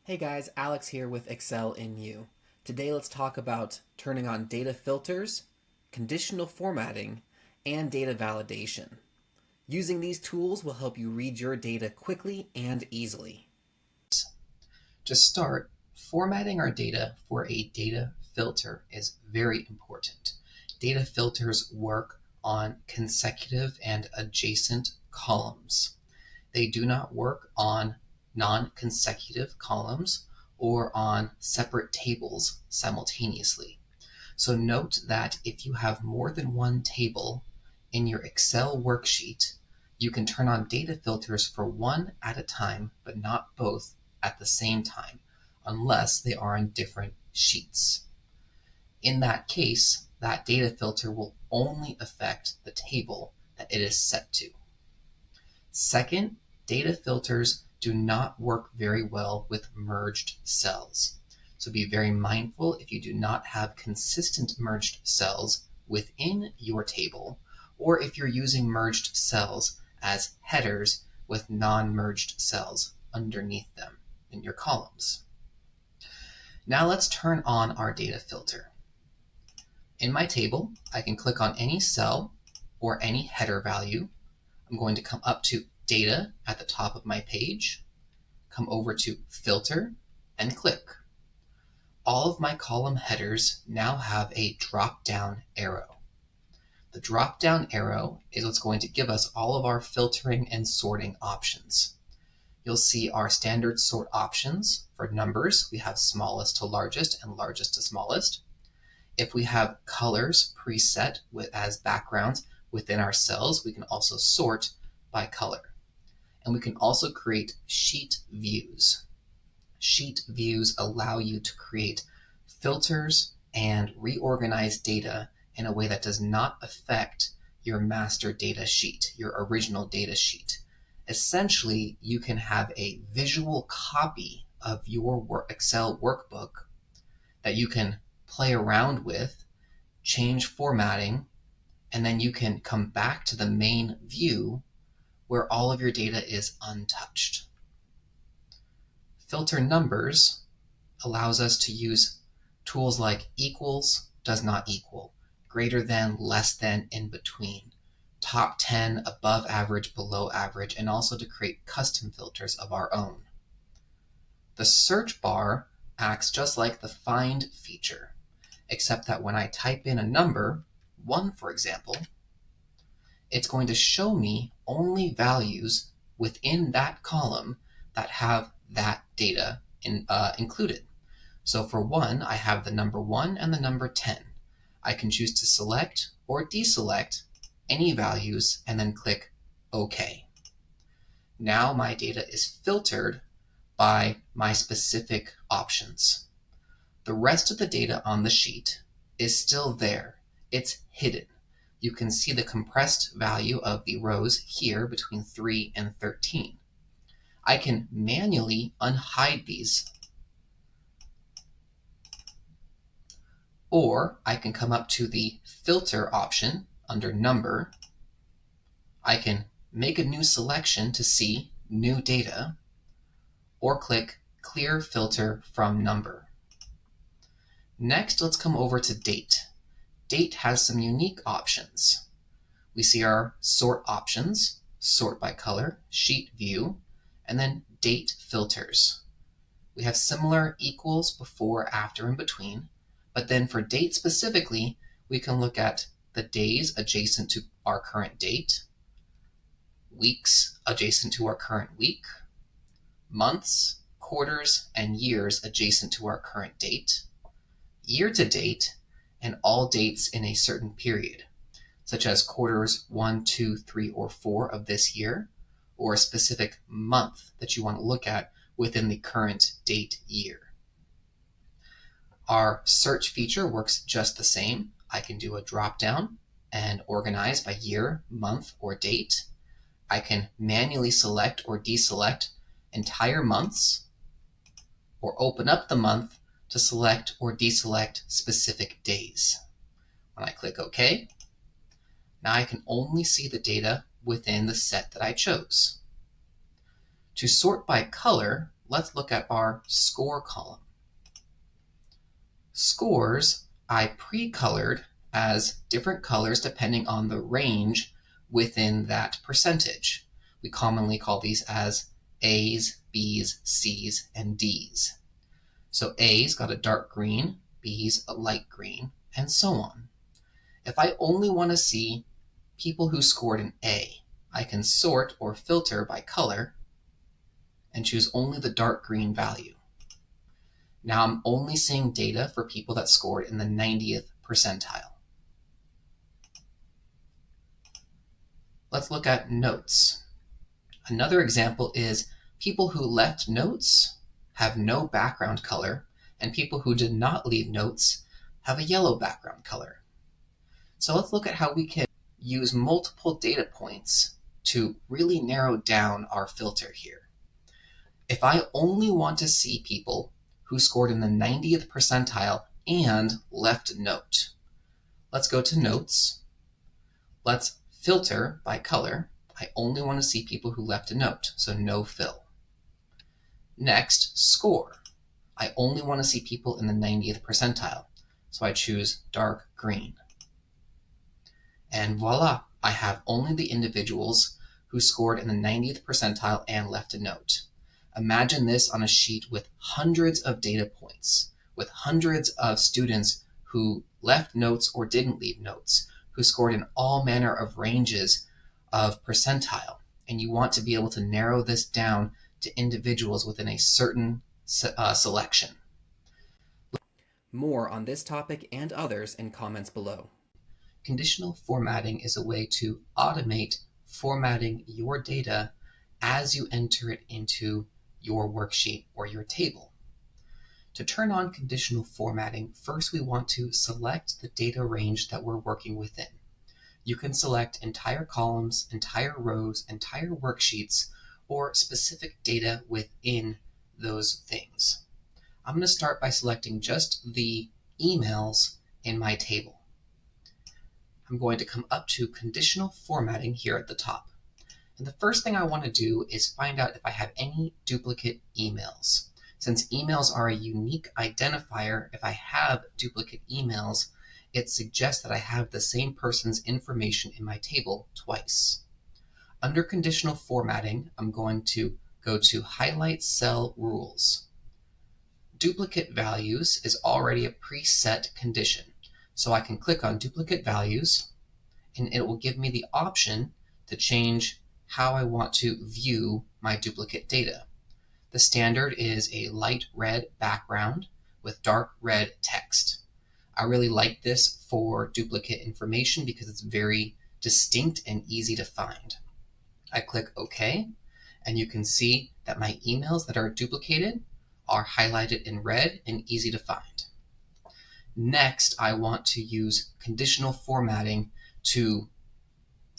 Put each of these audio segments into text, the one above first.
Hey guys, Alex here with Excel in You. Today let's talk about turning on data filters, conditional formatting, and data validation. Using these tools will help you read your data quickly and easily. To start, formatting our data for a data filter is very important. Data filters work on consecutive and adjacent columns. They do not work on non-consecutive columns or on separate tables simultaneously. So note that if you have more than one table in your Excel worksheet, you can turn on data filters for one at a time, but not both at the same time, unless they are in different sheets. In that case, that data filter will only affect the table that it is set to. Second, data filters do not work very well with merged cells. So be very mindful if you do not have consistent merged cells within your table, or if you're using merged cells as headers with non-merged cells underneath them in your columns. Now let's turn on our data filter. In my table, I can click on any cell or any header value. I'm going to come up to Data at the top of my page, come over to Filter, and click. All of my column headers now have a drop-down arrow. The drop-down arrow is what's going to give us all of our filtering and sorting options. You'll see our standard sort options. For numbers, we have smallest to largest and largest to smallest. If we have colors preset as backgrounds within our cells, we can also sort by color. And we can also create sheet views. Sheet views allow you to create filters and reorganize data in a way that does not affect your master data sheet, your original data sheet. Essentially, you can have a visual copy of your Excel workbook that you can play around with, change formatting, and then you can come back to the main view where all of your data is untouched. Filter numbers allows us to use tools like equals, does not equal, greater than, less than, in between, top 10, above average, below average, and also to create custom filters of our own. The search bar acts just like the find feature, except that when I type in a number, 1 for example, it's going to show me only values within that column that have that data included. So for 1, I have the number 1 and the number 10. I can choose to select or deselect any values and then click OK. Now my data is filtered by my specific options. The rest of the data on the sheet is still there. It's hidden. You can see the compressed value of the rows here between 3 and 13. I can manually unhide these, or I can come up to the filter option under number. I can make a new selection to see new data, or click clear filter from number. Next, let's come over to date. Date has some unique options. We see our sort options, sort by color, sheet view, and then date filters. We have similar equals, before, after, and between, but then for date specifically, we can look at the days adjacent to our current date, weeks adjacent to our current week, months, quarters, and years adjacent to our current date, year to date, and all dates in a certain period, such as quarters 1, 2, 3, or 4 of this year, or a specific month that you want to look at within the current date year. Our search feature works just the same. I can do a drop-down and organize by year, month, or date. I can manually select or deselect entire months, or open up the month to select or deselect specific days. When I click OK, now I can only see the data within the set that I chose. To sort by color, let's look at our score column. Scores I pre-colored as different colors depending on the range within that percentage. We commonly call these as A's, B's, C's, and D's. So A's got a dark green, B's a light green, and so on. If I only want to see people who scored an A, I can sort or filter by color and choose only the dark green value. Now I'm only seeing data for people that scored in the 90th percentile. Let's look at notes. Another example is people who left notes have no background color, and people who did not leave notes have a yellow background color. So let's look at how we can use multiple data points to really narrow down our filter here. If I only want to see people who scored in the 90th percentile and left a note, let's go to Notes. Let's filter by color. I only want to see people who left a note, so no fill. Next, Score. I only want to see people in the 90th percentile, so I choose dark green. And voila, I have only the individuals who scored in the 90th percentile and left a note. Imagine this on a sheet with hundreds of data points, with hundreds of students who left notes or didn't leave notes, who scored in all manner of ranges of percentile. And you want to be able to narrow this down to individuals within a certain selection. More on this topic and others in comments below. Conditional formatting is a way to automate formatting your data as you enter it into your worksheet or your table. To turn on conditional formatting, first we want to select the data range that we're working within. You can select entire columns, entire rows, entire worksheets, or specific data within those things. I'm going to start by selecting just the emails in my table. I'm going to come up to conditional formatting here at the top. And the first thing I want to do is find out if I have any duplicate emails. Since emails are a unique identifier, if I have duplicate emails, it suggests that I have the same person's information in my table twice. Under conditional formatting, I'm going to go to Highlight Cell Rules. Duplicate values is already a preset condition. So I can click on duplicate values, and it will give me the option to change how I want to view my duplicate data. The standard is a light red background with dark red text. I really like this for duplicate information because it's very distinct and easy to find. I click OK, and you can see that my emails that are duplicated are highlighted in red and easy to find. Next, I want to use conditional formatting to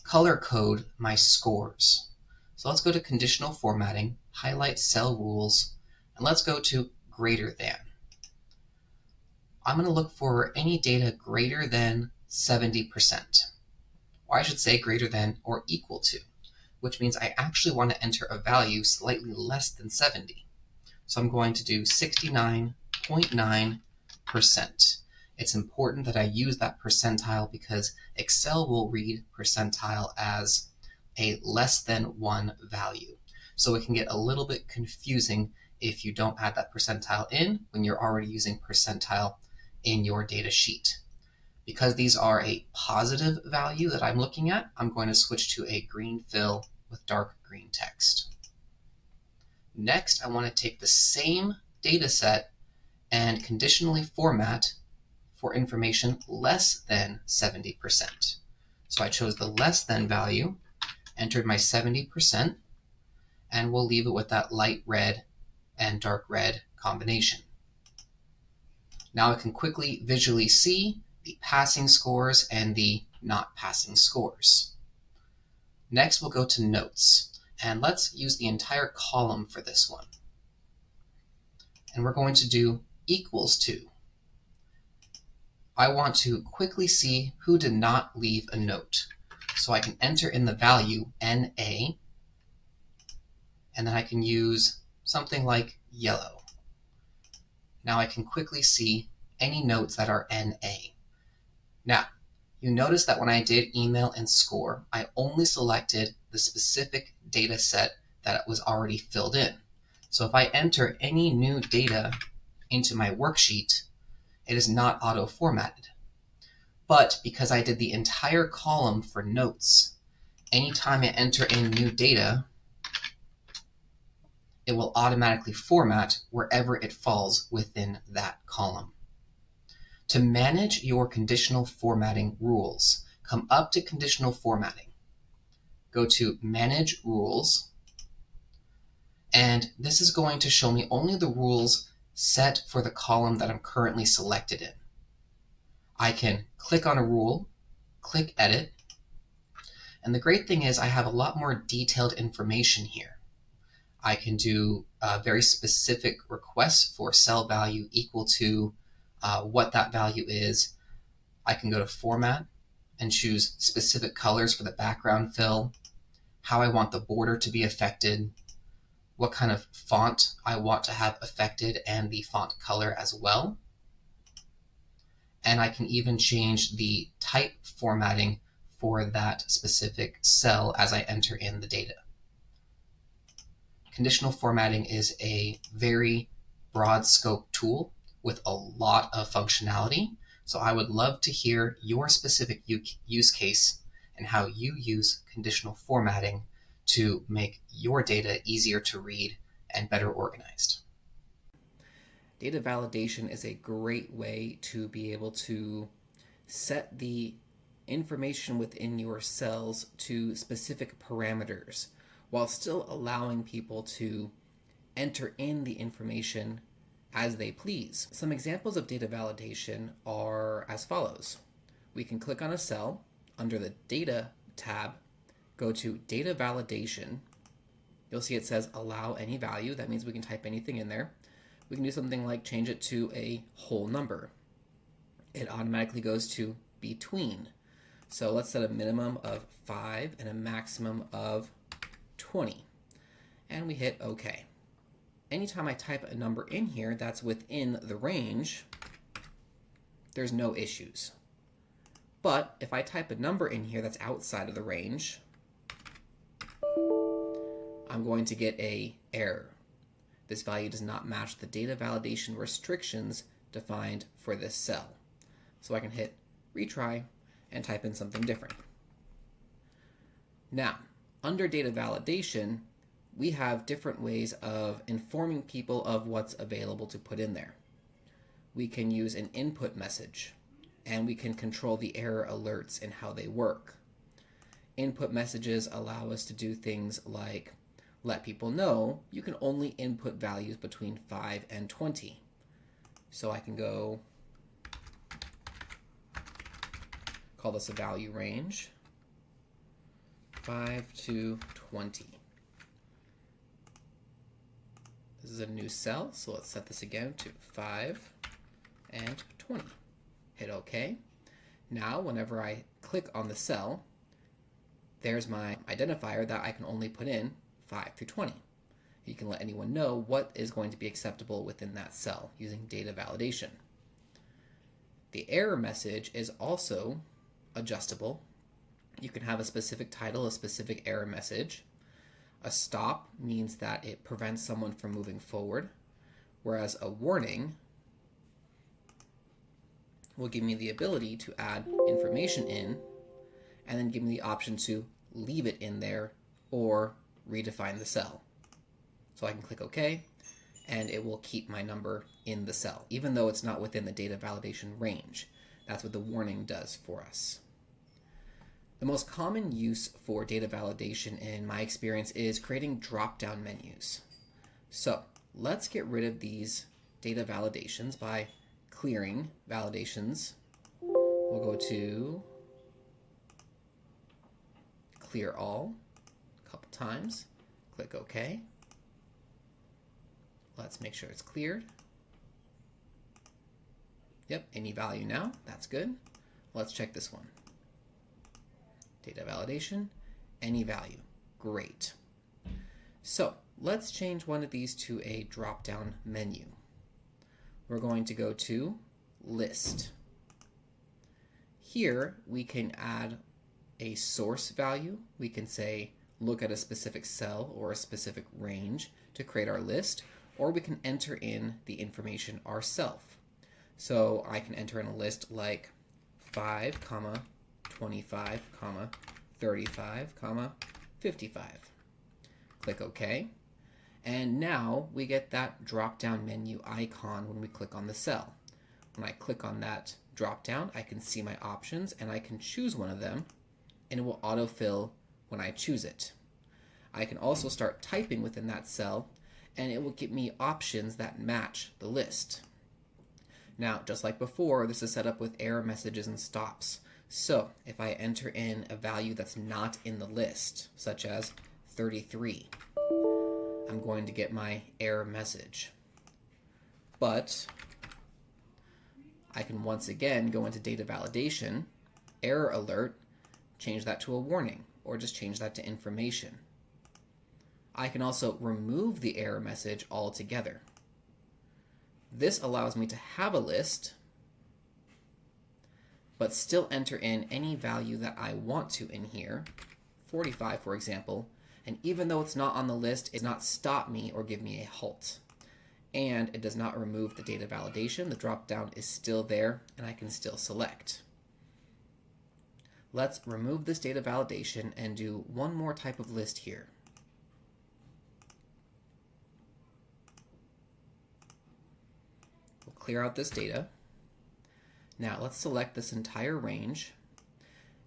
color code my scores. So let's go to conditional formatting, highlight cell rules, and let's go to greater than. I'm going to look for any data greater than 70%. Or I should say greater than or equal to, which means I actually want to enter a value slightly less than 70. So I'm going to do 69.9%. It's important that I use that percentile because Excel will read percentile as a less than 1 value. So it can get a little bit confusing if you don't add that percentile in when you're already using percentile in your data sheet. Because these are a positive value that I'm looking at, I'm going to switch to a green fill with dark green text. Next, I want to take the same data set and conditionally format for information less than 70%. So I chose the less than value, entered my 70%, and we'll leave it with that light red and dark red combination. Now I can quickly visually see the passing scores and the not passing scores. Next, we'll go to notes, and let's use the entire column for this one. And we're going to do equals to. I want to quickly see who did not leave a note. So I can enter in the value NA, and then I can use something like yellow. Now I can quickly see any notes that are NA. Now, you notice that when I did email and score, I only selected the specific data set that was already filled in. So if I enter any new data into my worksheet, it is not auto-formatted. But because I did the entire column for notes, anytime I enter in new data, it will automatically format wherever it falls within that column. To manage your conditional formatting rules, come up to Conditional Formatting. Go to Manage Rules, and this is going to show me only the rules set for the column that I'm currently selected in. I can click on a rule, click Edit, and the great thing is I have a lot more detailed information here. I can do very specific requests for cell value equal to what that value is. I can go to Format and choose specific colors for the background fill, how I want the border to be affected, what kind of font I want to have affected, and the font color as well. And I can even change the type formatting for that specific cell as I enter in the data. Conditional formatting is a very broad scope tool with a lot of functionality. So I would love to hear your specific use case and how you use conditional formatting to make your data easier to read and better organized. Data validation is a great way to be able to set the information within your cells to specific parameters while still allowing people to enter in the information as they please. Some examples of data validation are as follows. We can click on a cell under the Data tab, go to Data Validation. You'll see it says allow any value. That means we can type anything in there. We can do something like change it to a whole number. It automatically goes to between. So let's set a minimum of 5 and a maximum of 20. And we hit OK. Anytime I type a number in here that's within the range, there's no issues. But if I type a number in here that's outside of the range, I'm going to get an error. This value does not match the data validation restrictions defined for this cell. So I can hit retry and type in something different. Now, under data validation, we have different ways of informing people of what's available to put in there. We can use an input message, and we can control the error alerts and how they work. Input messages allow us to do things like let people know you can only input values between 5 and 20. So I can go call this a value range, 5 to 20. This is a new cell, so let's set this again to 5 and 20. Hit OK. Now, whenever I click on the cell, there's my identifier that I can only put in 5 through 20. You can let anyone know what is going to be acceptable within that cell using data validation. The error message is also adjustable. You can have a specific title, a specific error message. A stop means that it prevents someone from moving forward, whereas a warning will give me the ability to add information in and then give me the option to leave it in there or redefine the cell. So I can click OK, and it will keep my number in the cell, even though it's not within the data validation range. That's what the warning does for us. The most common use for data validation in my experience is creating drop-down menus. So let's get rid of these data validations by clearing validations. We'll go to clear all a couple times, click OK. Let's make sure it's cleared. Yep, any value now, that's good. Let's check this one. Data validation, any value, great. So let's change one of these to a drop-down menu. We're going to go to List. Here we can add a source value. We can say look at a specific cell or a specific range to create our list, or we can enter in the information ourselves. So I can enter in a list like 5, 25, 35, 55. Click OK. And now we get that drop-down menu icon when we click on the cell. When I click on that drop-down, I can see my options and I can choose one of them, and it will autofill when I choose it. I can also start typing within that cell, and it will give me options that match the list. Now, just like before, this is set up with error messages and stops. So if I enter in a value that's not in the list, such as 33, I'm going to get my error message. But I can once again go into data validation, error alert, change that to a warning, or just change that to information. I can also remove the error message altogether. This allows me to have a list, but still enter in any value that I want to in here, 45 for example, and even though it's not on the list, it does not stop me or give me a halt. And it does not remove the data validation. The drop-down is still there, and I can still select. Let's remove this data validation and do one more type of list here. We'll clear out this data. Now let's select this entire range.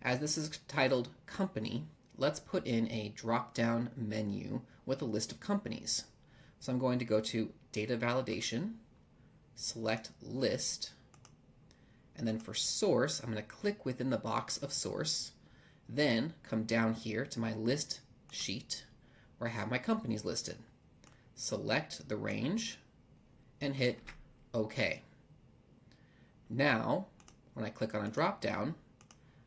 As this is titled Company, let's put in a drop-down menu with a list of companies. So I'm going to go to Data Validation, select List, and then for Source, I'm going to click within the box of Source, then come down here to my List sheet where I have my companies listed. Select the range and hit OK. Now, when I click on a drop-down,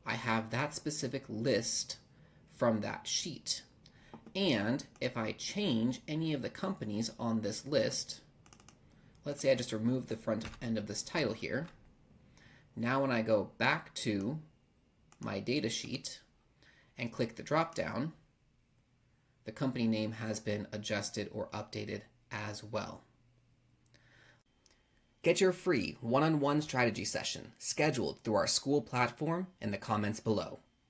I have that specific list from that sheet. And if I change any of the companies on this list, let's say I just remove the front end of this title here. Now when I go back to my data sheet and click the drop-down, the company name has been adjusted or updated as well. Get your free one-on-one strategy session scheduled through our Skool platform in the comments below.